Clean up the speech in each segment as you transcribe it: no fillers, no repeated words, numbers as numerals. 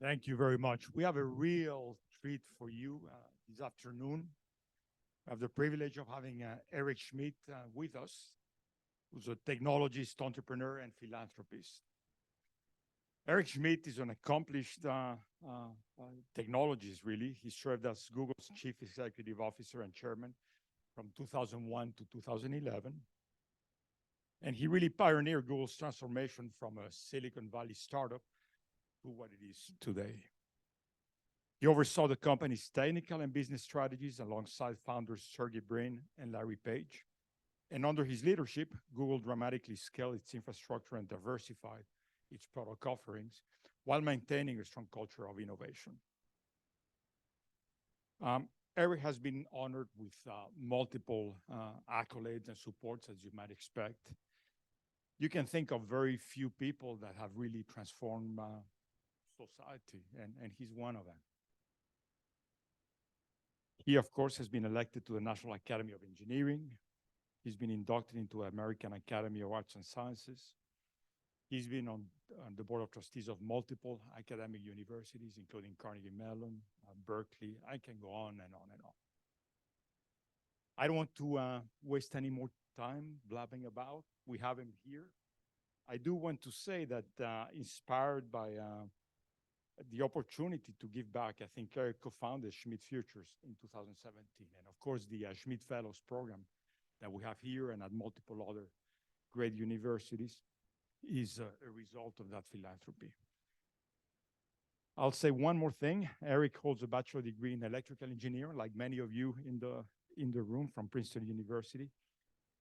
Thank you very much. We have a real treat for you this afternoon. I have the privilege of having Eric Schmidt with us, who's a technologist, entrepreneur, and philanthropist. Eric Schmidt is an accomplished technologist, really. He served as Google's chief executive officer and chairman from 2001 to 2011. And he really pioneered Google's transformation from a Silicon Valley startup to what it is today. He oversaw the company's technical and business strategies alongside founders Sergey Brin and Larry Page. And under his leadership, Google dramatically scaled its infrastructure and diversified its product offerings while maintaining a strong culture of innovation. Eric has been honored with multiple accolades and supports, as you might expect. You can think of very few people that have really transformed society, and he's one of them. He, of course, has been elected to the National Academy of Engineering. He's been inducted into the American Academy of Arts and Sciences. He's been on the board of trustees of multiple academic universities, including Carnegie Mellon, Berkeley. I can go on and on and on. I don't want to waste any more time blabbing about. We have him here. I do want to say that inspired by the opportunity to give back, I think Eric co-founded Schmidt Futures in 2017. And of course, the Schmidt Fellows program that we have here and at multiple other great universities is a result of that philanthropy. I'll say one more thing. Eric holds a bachelor degree in electrical engineering, like many of you in the room, from Princeton University,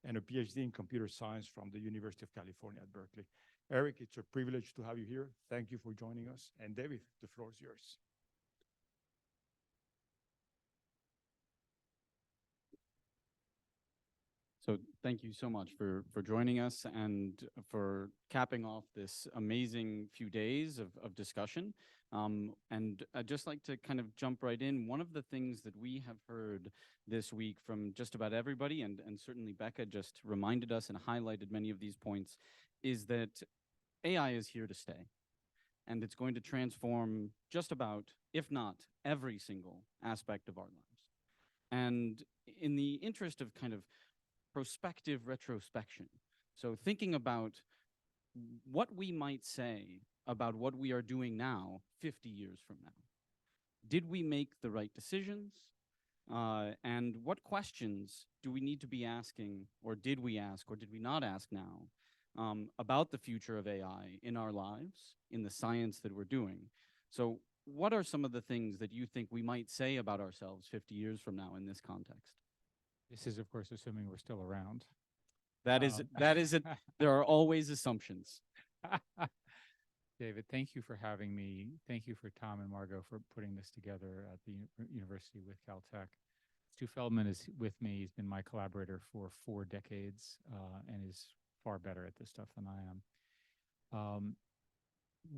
and a PhD in computer science from the University of California at Berkeley. Eric, it's a privilege to have you here. Thank you for joining us. And David, the floor is yours. So thank you so much for joining us and for capping off this amazing few days of discussion. And I'd just like to kind of jump right in. One of the things that we have heard this week from just about everybody, and certainly Becca just reminded us and highlighted many of these points, is that AI is here to stay. And it's going to transform just about, if not every single aspect of our lives. And in the interest of kind of prospective retrospection, so thinking about what we might say about what we are doing now 50 years from now. Did we make the right decisions? And what questions do we need to be asking, or did we ask, or did we not ask now, about the future of AI in our lives, in the science that we're doing? So what are some of the things that you think we might say about ourselves 50 years from now in this context? This is, of course, assuming we're still around. That is it. There are always assumptions. David, thank you for having me. Thank you for Tom and Margot for putting this together at the university with Caltech. Stu Feldman is with me. He's been my collaborator for 4 decades and is far better at this stuff than I am.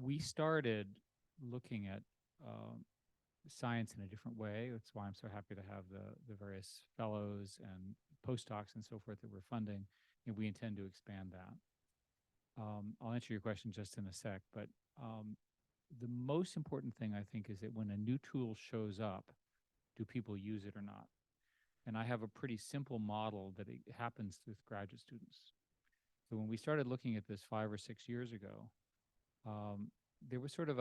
We started looking at science in a different way. That's why I'm so happy to have the various fellows and postdocs and so forth that we're funding, and we intend to expand that. I'll answer your question just in a sec, but the most important thing, I think, is that when a new tool shows up, do people use it or not? And I have a pretty simple model that it happens with graduate students. So when we started looking at this 5 or 6 years ago, there was sort of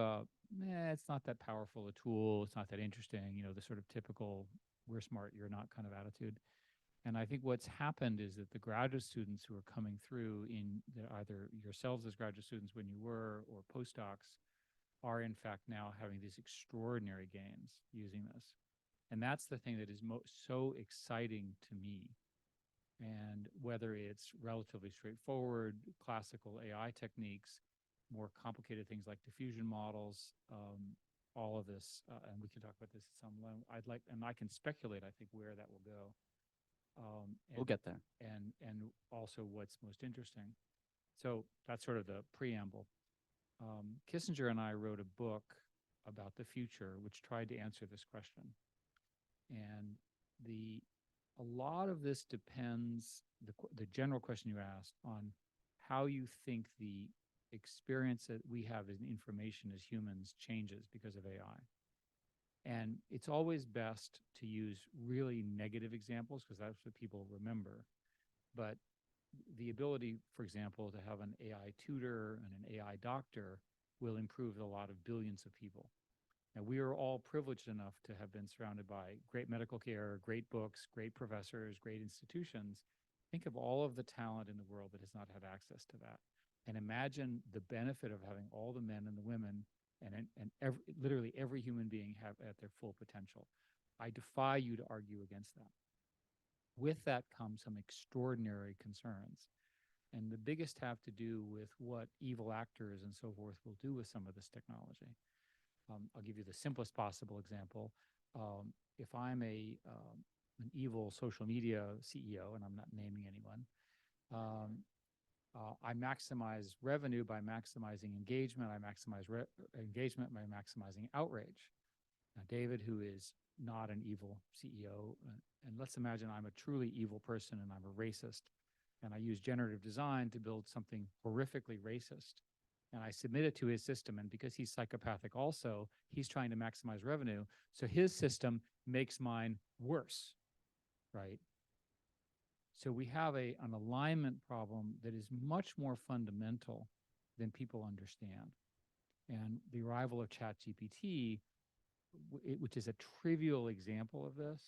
it's not that powerful a tool, it's not that interesting, the sort of typical, we're smart, you're not kind of attitude. And I think what's happened is that the graduate students who are coming through, either yourselves as graduate students when you were, or postdocs, are in fact now having these extraordinary gains using this. And that's the thing that is so exciting to me. And whether it's relatively straightforward, classical AI techniques, more complicated things like diffusion models, all of this, and we can talk about this at some length. And I can speculate, I think, where that will go. We'll get there. And also what's most interesting. So that's sort of the preamble. Kissinger and I wrote a book about the future, which tried to answer this question. And a lot of this depends, the general question you asked, on how you think the experience that we have in information as humans changes because of AI. And it's always best to use really negative examples because that's what people remember. But the ability, for example, to have an AI tutor and an AI doctor will improve a lot of billions of people. Now, we are all privileged enough to have been surrounded by great medical care, great books, great professors, great institutions. Think of all of the talent in the world that has not had access to that. And imagine the benefit of having all the men and the women and literally every human being have at their full potential. I defy you to argue against that. With that comes some extraordinary concerns. And the biggest have to do with what evil actors and so forth will do with some of this technology. I'll give you the simplest possible example. If I'm an evil social media CEO, and I'm not naming anyone, I maximize revenue by maximizing engagement. I maximize engagement by maximizing outrage. Now, David, who is not an evil CEO, and let's imagine I'm a truly evil person and I'm a racist, and I use generative design to build something horrifically racist, and I submit it to his system, and because he's psychopathic also, he's trying to maximize revenue, so his system makes mine worse, right? So we have an alignment problem that is much more fundamental than people understand. And the arrival of ChatGPT, which is a trivial example of this,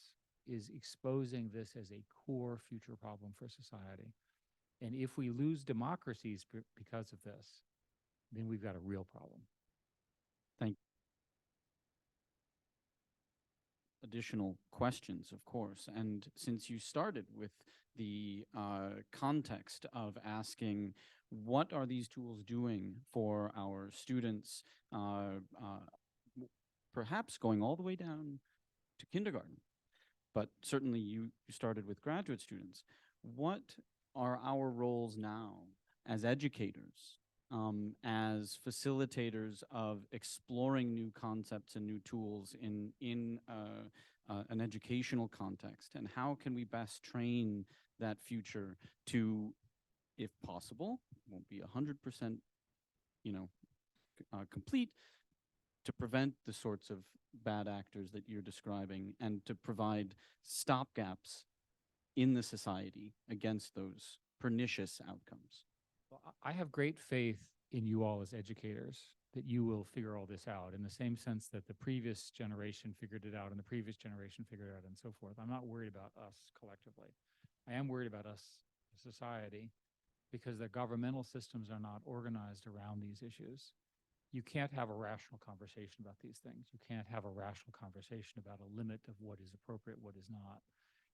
is exposing this as a core future problem for society. And if we lose democracies because of this, then we've got a real problem. Thank you. Additional questions, of course. And since you started with the context of asking, what are these tools doing for our students, perhaps going all the way down to kindergarten, but certainly you started with graduate students. What are our roles now as educators, as facilitators of exploring new concepts and new tools in an educational context? And how can we best train that future to, if possible, won't be 100%, complete, to prevent the sorts of bad actors that you're describing and to provide stopgaps in the society against those pernicious outcomes? Well, I have great faith in you all as educators that you will figure all this out in the same sense that the previous generation figured it out and the previous generation figured it out and so forth. I'm not worried about us collectively. I am worried about us as society because the governmental systems are not organized around these issues. You can't have a rational conversation about these things. You can't have a rational conversation about a limit of what is appropriate, what is not.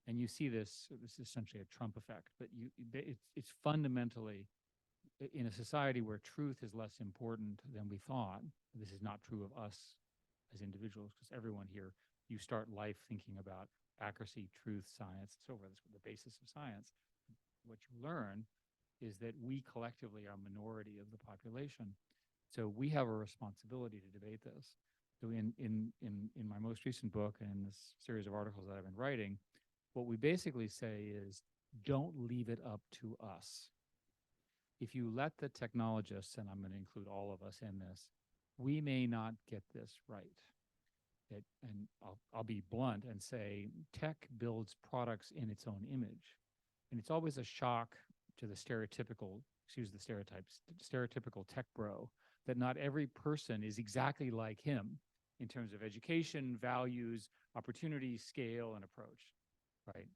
And you see this is essentially a Trump effect, but it's fundamentally, in a society where truth is less important than we thought, this is not true of us as individuals, because everyone here, you start life thinking about accuracy, truth, science, and so forth. That's the basis of science. What you learn is that we collectively are a minority of the population. So we have a responsibility to debate this. So in my most recent book and in this series of articles that I've been writing, what we basically say is, don't leave it up to us. If you let the technologists, and I'm going to include all of us in this, we may not get this right. And I'll be blunt and say, tech builds products in its own image. And it's always a shock to the stereotypical, excuse the stereotypes, stereotypical tech bro, that not every person is exactly like him in terms of education, values, opportunity, scale, and approach, right?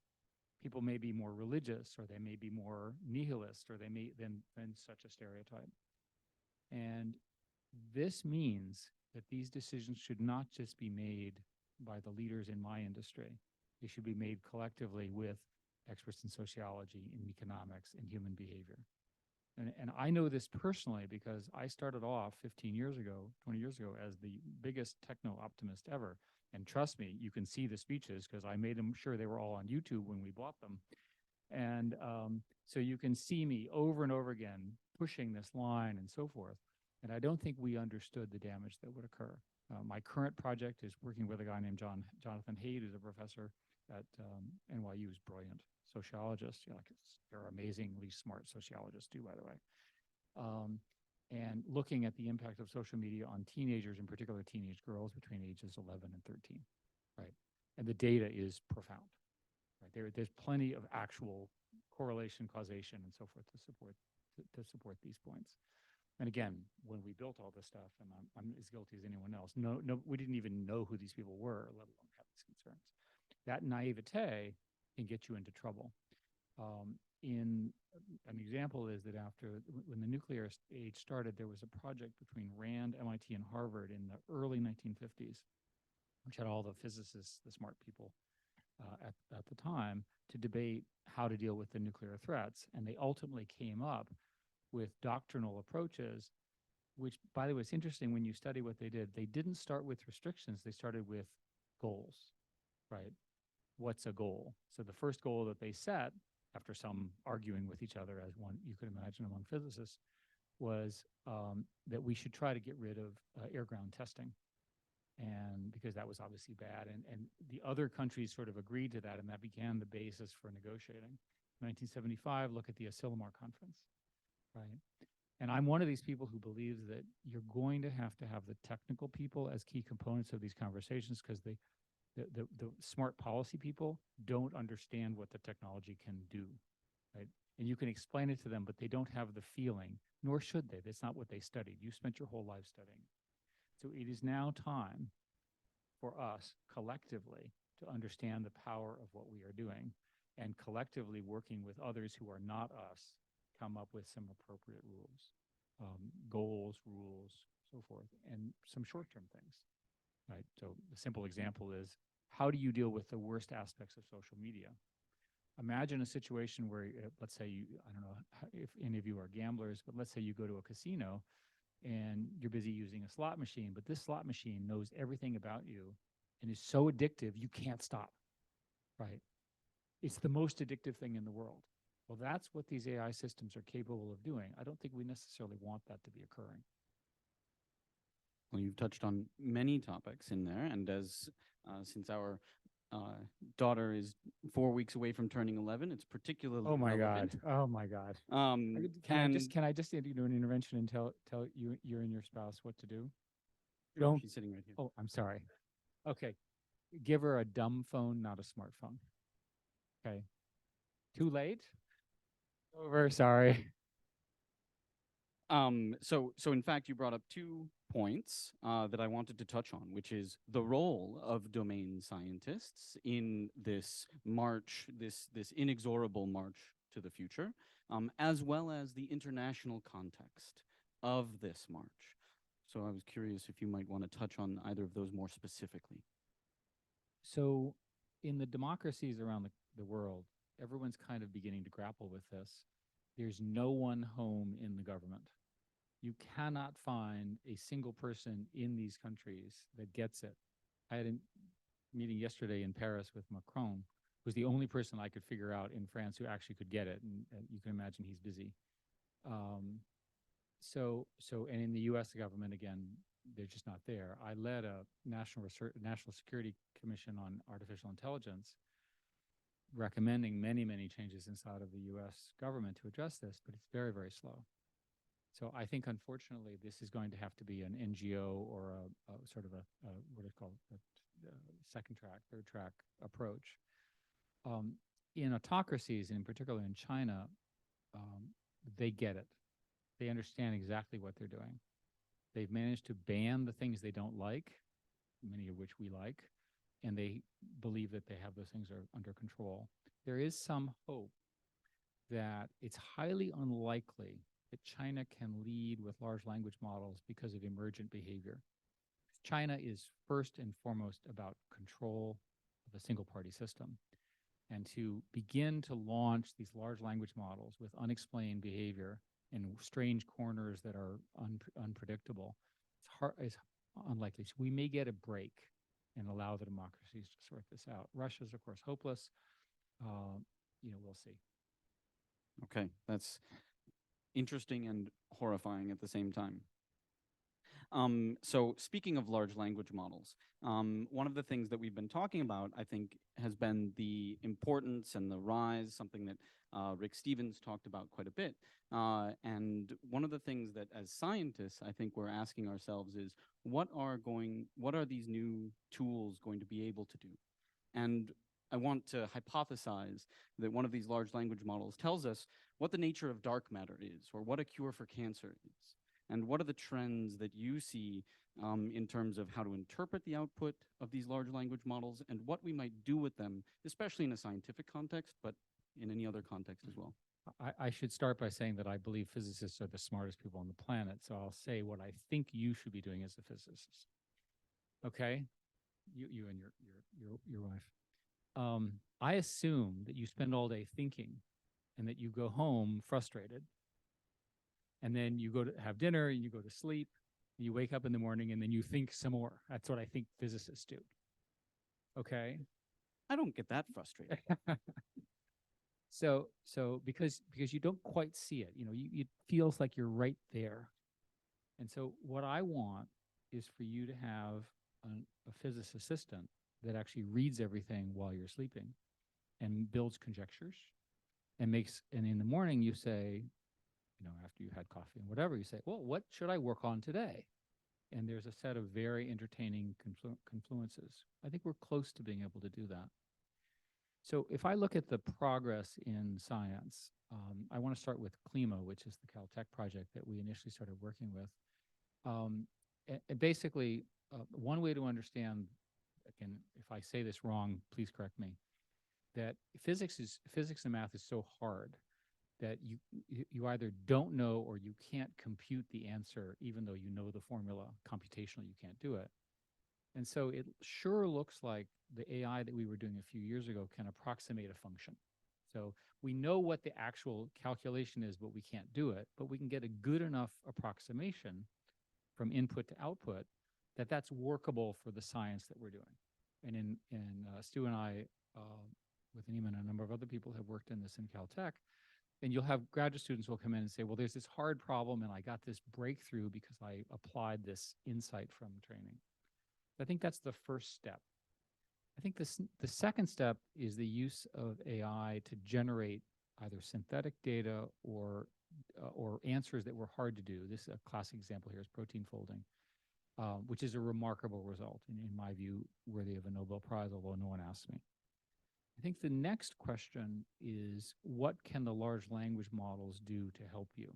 People may be more religious, or they may be more nihilist, or they may than such a stereotype. And this means that these decisions should not just be made by the leaders in my industry. They should be made collectively with experts in sociology, in economics, and human behavior. And I know this personally because I started off 15 years ago, 20 years ago, as the biggest techno-optimist ever. And trust me, you can see the speeches because I made them sure they were all on YouTube when we bought them. And so you can see me over and over again pushing this line and so forth. And I don't think we understood the damage that would occur. My current project is working with a guy named Jonathan Haidt, who's a professor at NYU, who's brilliant sociologist. They're amazingly smart sociologists too, by the way. and looking at the impact of social media on teenagers, in particular teenage girls between ages 11 and 13, right? And the data is profound, right? There's plenty of actual correlation, causation, and so forth to support these points. And again, when we built all this stuff, and I'm as guilty as anyone else, we didn't even know who these people were, let alone have these concerns. That naivete can get you into trouble. In an example is that when the nuclear age started, there was a project between Rand, MIT, and Harvard in the early 1950s, which had all the physicists, the smart people at the time, to debate how to deal with the nuclear threats. And they ultimately came up with doctrinal approaches, which, by the way, it's interesting when you study what they did. They didn't start with restrictions. They started with goals, right? What's a goal? So the first goal that they set, after some arguing with each other, as one you could imagine among physicists, was that we should try to get rid of air-ground testing, and because that was obviously bad, and the other countries sort of agreed to that, and that began the basis for negotiating. 1975, look at the Asilomar Conference, right? And I'm one of these people who believes that you're going to have the technical people as key components of these conversations, because the smart policy people don't understand what the technology can do, right? And you can explain it to them, but they don't have the feeling, nor should they. That's not what they studied. You spent your whole life studying. So it is now time for us collectively to understand the power of what we are doing, and collectively working with others who are not us, come up with some appropriate rules, goals, rules, so forth, and some short-term things, right? So the simple example is, how do you deal with the worst aspects of social media? Imagine a situation where, let's say I don't know if any of you are gamblers, but let's say you go to a casino and you're busy using a slot machine, but this slot machine knows everything about you and is so addictive you can't stop, right? It's the most addictive thing in the world. Well, that's what these AI systems are capable of doing. I don't think we necessarily want that to be occurring. Well, you've touched on many topics in there, and since our daughter is 4 weeks away from turning 11, it's particularly relevant. Oh my God! Can I just do an intervention and tell you and your spouse what to do? Don't. She's sitting right here. Oh, I'm sorry. Okay, give her a dumb phone, not a smartphone. Okay. Too late. Over. Sorry. So in fact, you brought up 2 points that I wanted to touch on, which is the role of domain scientists in this march, this inexorable march to the future, as well as the international context of this march. So I was curious if you might want to touch on either of those more specifically. So in the democracies around the world, everyone's kind of beginning to grapple with this. There's no one home in the government. You cannot find a single person in these countries that gets it. I had a meeting yesterday in Paris with Macron, who's the only person I could figure out in France who actually could get it, and you can imagine he's busy. And in the U.S. government, again, they're just not there. I led a national security commission on artificial intelligence, recommending many changes inside of the U.S. government to address this, but it's very, very slow. So I think, unfortunately, this is going to have to be an NGO or a sort of what is called a second track, third track approach. In autocracies, and in particular in China, they get it. They understand exactly what they're doing. They've managed to ban the things they don't like, many of which we like, and they believe that they have those things are under control. There is some hope that it's highly unlikely that China can lead with large language models because of emergent behavior. China is first and foremost about control of a single-party system. And to begin to launch these large language models with unexplained behavior in strange corners that are unpredictable, it's unlikely. So we may get a break and allow the democracies to sort this out. Russia's, of course, hopeless. We'll see. Okay, that's interesting and horrifying at the same time. So speaking of large language models, one of the things that we've been talking about, I think, has been the importance and the rise, something that Rick Stevens talked about quite a bit. And one of the things that as scientists, I think we're asking ourselves is, what are these new tools going to be able to do? And I want to hypothesize that one of these large language models tells us what the nature of dark matter is, or what a cure for cancer is. And what are the trends that you see in terms of how to interpret the output of these large language models and what we might do with them, especially in a scientific context, but in any other context as well? I should start by saying that I believe physicists are the smartest people on the planet. So I'll say what I think you should be doing as a physicist. Okay? You and your wife. I assume that you spend all day thinking and that you go home frustrated. And then you go to have dinner and you go to sleep. And you wake up in the morning and then you think some more. That's what I think physicists do. Okay? I don't get that frustrated. So because you don't quite see it, it feels like you're right there. And so what I want is for you to have a physicist assistant that actually reads everything while you're sleeping and builds conjectures and in the morning you say, after you had coffee and whatever, you say, well, what should I work on today? And there's a set of very entertaining confluences. I think we're close to being able to do that. So if I look at the progress in science, I want to start with CLIMA, which is the Caltech project that we initially started working with. And basically, one way to understand, again, if I say this wrong, please correct me, that physics and math is so hard that you either don't know or you can't compute the answer, even though you know the formula computationally, you can't do it. And so it sure looks like the AI that we were doing a few years ago can approximate a function. So we know what the actual calculation is, but we can't do it. But we can get a good enough approximation from input to output that that's workable for the science that we're doing. And Stu and I, with Nima and a number of other people, have worked in this in Caltech. And you'll have graduate students who will come in and say, well, there's this hard problem, and I got this breakthrough because I applied this insight from training. I think that's the first step. I think the second step is the use of AI to generate either synthetic data or answers that were hard to do. This is a classic example here is protein folding, which is a remarkable result, and in my view, worthy of a Nobel Prize, although no one asked me. I think the next question is, what can the large language models do to help you?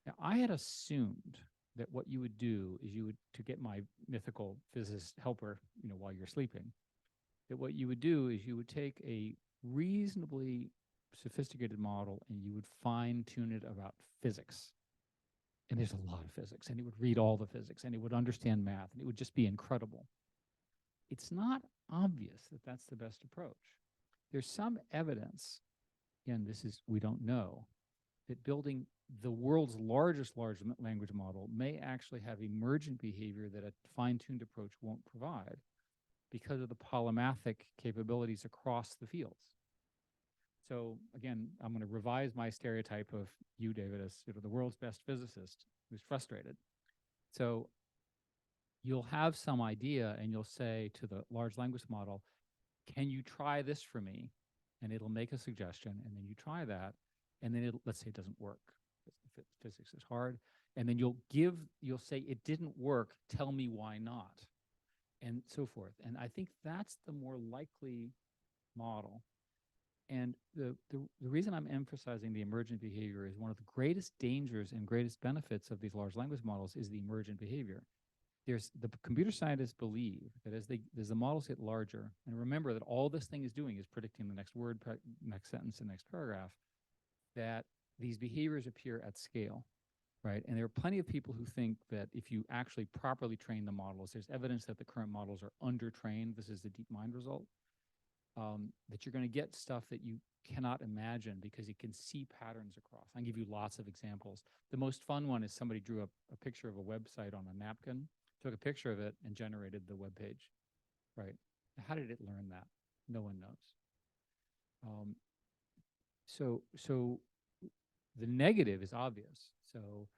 Now, I had assumed that what you would do is to get my mythical physicist helper, while you're sleeping, that what you would do is you would take a reasonably sophisticated model and you would fine tune it about physics. And there's a lot of physics, and it would read all the physics, and it would understand math, and it would just be incredible. It's not obvious that that's the best approach. There's some evidence, and we don't know, that building the world's largest large language model may actually have emergent behavior that a fine-tuned approach won't provide because of the polymathic capabilities across the fields. So again, I'm going to revise my stereotype of you, David, as the world's best physicist who's frustrated. So you'll have some idea and you'll say to the large language model, can you try this for me? And it'll make a suggestion, and then you try that, and then let's say it doesn't work. Physics is hard. And then you'll say it didn't work, tell me why not, and so forth. And I think that's the more likely model. And the reason I'm emphasizing the emergent behavior is one of the greatest dangers and greatest benefits of these large language models is the emergent behavior. The computer scientists believe that as the models get larger, and remember that all this thing is doing is predicting the next word, next sentence, and next paragraph, that these behaviors appear at scale, right? And there are plenty of people who think that if you actually properly train the models, there's evidence that the current models are undertrained. This is the DeepMind result, that you're going to get stuff that you cannot imagine because it can see patterns across. I'll give you lots of examples. The most fun one is somebody drew a picture of a website on a napkin, took a picture of it, and generated the web page, right? How did it learn that? No one knows. So the negative is obvious. So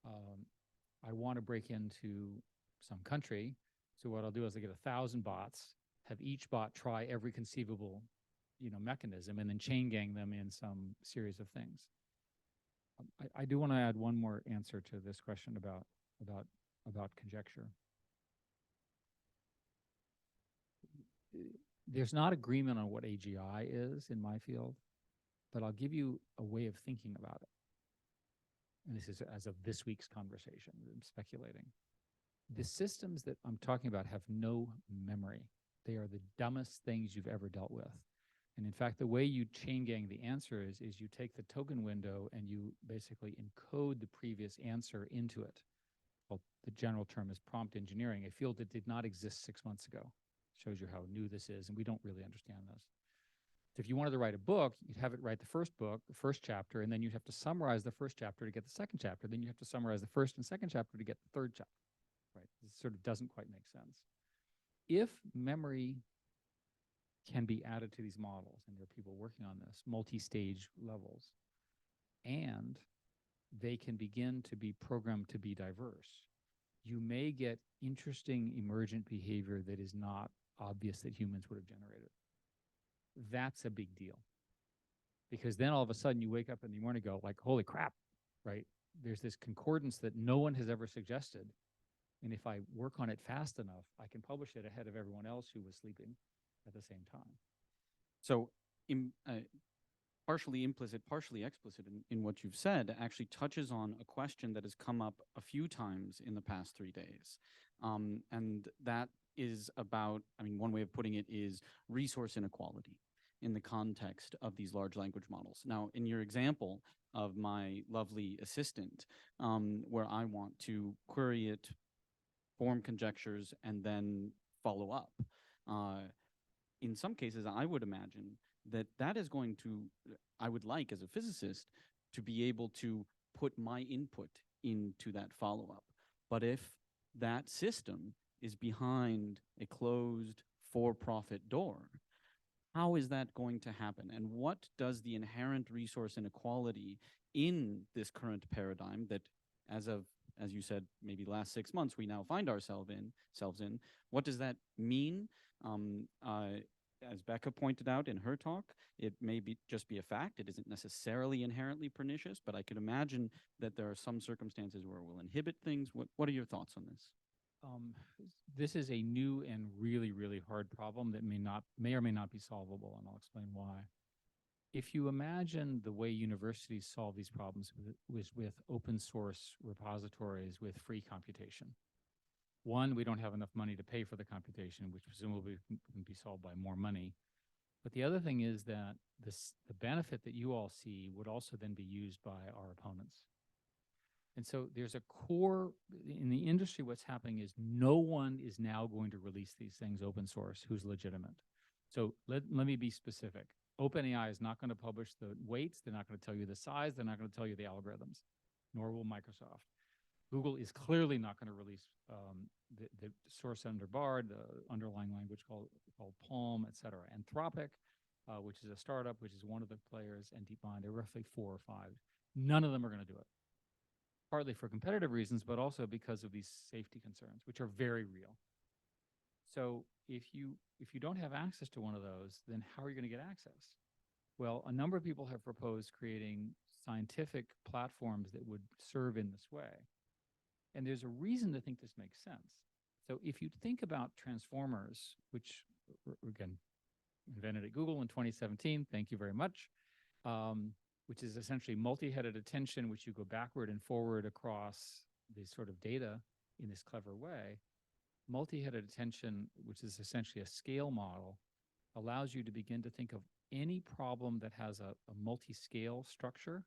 I want to break into some country. So what I'll do is I get 1,000 bots, have each bot try every conceivable mechanism and then chain gang them in some series of things. I do want to add one more answer to this question about conjecture. There's not agreement on what AGI is in my field, but I'll give you a way of thinking about it. And this is as of this week's conversation, I'm speculating. The systems that I'm talking about have no memory. They are the dumbest things you've ever dealt with. And in fact, the way you chain gang the answer is you take the token window and you basically encode the previous answer into it. Well, the general term is prompt engineering, a field that did not exist 6 months ago. Shows you how new this is, and we don't really understand this. So if you wanted to write a book, you'd have it write the first book, the first chapter, and then you'd have to summarize the first chapter to get the second chapter. Then you have to summarize the first and second chapter to get the third chapter. Right? This sort of doesn't quite make sense. If memory can be added to these models, and there are people working on this, multi-stage levels, and they can begin to be programmed to be diverse, you may get interesting emergent behavior that is not obvious that humans would have generated. That's a big deal. Because then all of a sudden you wake up in the morning and go like, holy crap, right? There's this concordance that no one has ever suggested. And if I work on it fast enough, I can publish it ahead of everyone else who was sleeping at the same time. So partially implicit, partially explicit in what you've said actually touches on a question that has come up a few times in the past 3 days. And that is about, one way of putting it is resource inequality in the context of these large language models. Now, in your example of my lovely assistant, where I want to query it, form conjectures, and then follow up, in some cases, I would imagine that is going to, I would like as a physicist to be able to put my input into that follow-up. But if that system is behind a closed for-profit door, how is that going to happen? And what does the inherent resource inequality in this current paradigm that, as you said, maybe last 6 months, we now find ourselves in, what does that mean? As Becca pointed out in her talk, it may just be a fact. It isn't necessarily inherently pernicious, but I could imagine that there are some circumstances where it will inhibit things. What are your thoughts on this? This is a new and really, really hard problem that may or may not be solvable, and I'll explain why. If you imagine the way universities solve these problems with open source repositories with free computation. One, we don't have enough money to pay for the computation, which presumably can be solved by more money. But the other thing is that the benefit that you all see would also then be used by our opponents. And so there's a core, in the industry, what's happening is no one is now going to release these things open source who's legitimate. So let me be specific. OpenAI is not going to publish the weights. They're not going to tell you the size. They're not going to tell you the algorithms, nor will Microsoft. Google is clearly not going to release the source under BARD, the underlying language called Palm, et cetera. Anthropic, which is a startup, which is one of the players, and DeepMind, there are roughly 4 or 5. None of them are going to do it. Partly for competitive reasons, but also because of these safety concerns, which are very real. So if you don't have access to one of those, then how are you going to get access? Well, a number of people have proposed creating scientific platforms that would serve in this way. And there's a reason to think this makes sense. So if you think about transformers, which, again, invented at Google in 2017, thank you very much, which is essentially multi-headed attention, which you go backward and forward across this sort of data in this clever way. Multi-headed attention, which is essentially a scale model, allows you to begin to think of any problem that has a multi-scale structure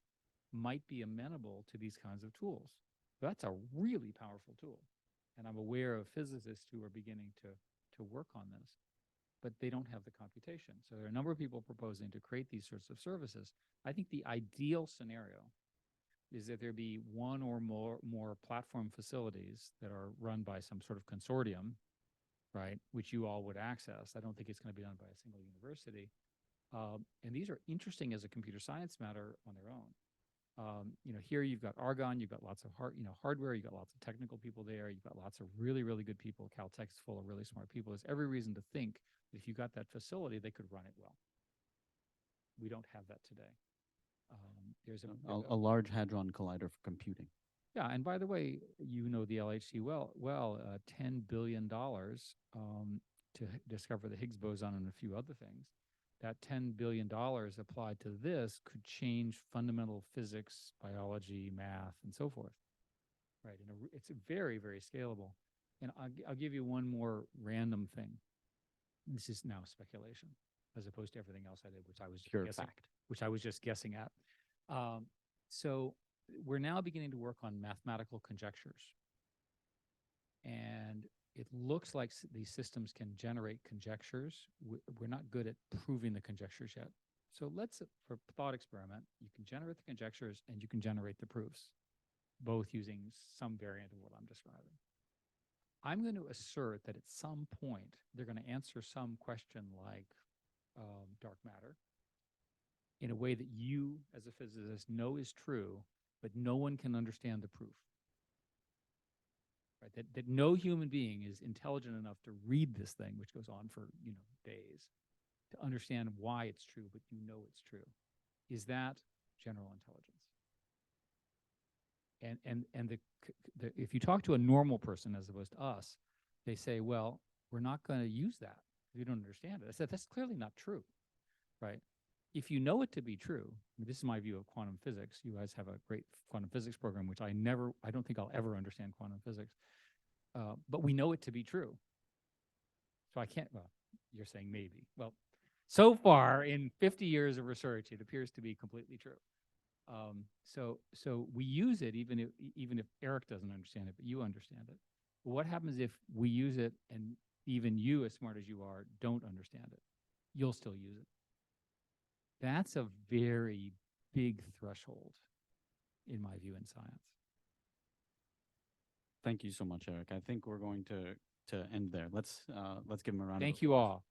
might be amenable to these kinds of tools. That's a really powerful tool. And I'm aware of physicists who are beginning to work on this, but they don't have the computation. So there are a number of people proposing to create these sorts of services. I think the ideal scenario is that there be one or more platform facilities that are run by some sort of consortium, right, which you all would access. I don't think it's going to be done by a single university. And these are interesting as a computer science matter on their own. Here you've got Argonne, you've got lots of hardware, you've got lots of technical people there, you've got lots of really, really good people. Caltech's full of really smart people. There's every reason to think that if you got that facility, they could run it well. We don't have that today. There's A Large Hadron Collider for computing. yeah, and by the way, you know the LHC $10 billion to discover the Higgs boson and a few other things. That $10 billion applied to this could change fundamental physics, biology, math, and so forth. Right, and it's very, very scalable. And I'll give you one more random thing. This is now speculation, as opposed to everything else I did, which I was Pure guessing, fact. which I was just guessing at. So we're now beginning to work on mathematical conjectures. And it looks like these systems can generate conjectures. We're not good at proving the conjectures yet. So let's, for thought experiment, you can generate the conjectures and you can generate the proofs, both using some variant of what I'm describing. I'm going to assert that at some point, they're going to answer some question like dark matter in a way that you, as a physicist, know is true, but no one can understand the proof. Right? That no human being is intelligent enough to read this thing, which goes on for days, to understand why it's true, but you know it's true. Is that general intelligence? And if you talk to a normal person as opposed to us, they say, well, we're not going to use that. You don't understand it. I said, that's clearly not true, right? If you know it to be true, this is my view of quantum physics. You guys have a great quantum physics program, which I don't think I'll ever understand quantum physics. But we know it to be true. So I can't, well, you're saying maybe. Well, so far in 50 years of research, it appears to be completely true. So we use it even if Eric doesn't understand it, but you understand it. But what happens if we use it and even you, as smart as you are, don't understand it? You'll still use it. That's a very big threshold, in my view, in science. Thank you so much, Eric. I think we're going to end there. Let's give him a round. Thank you all.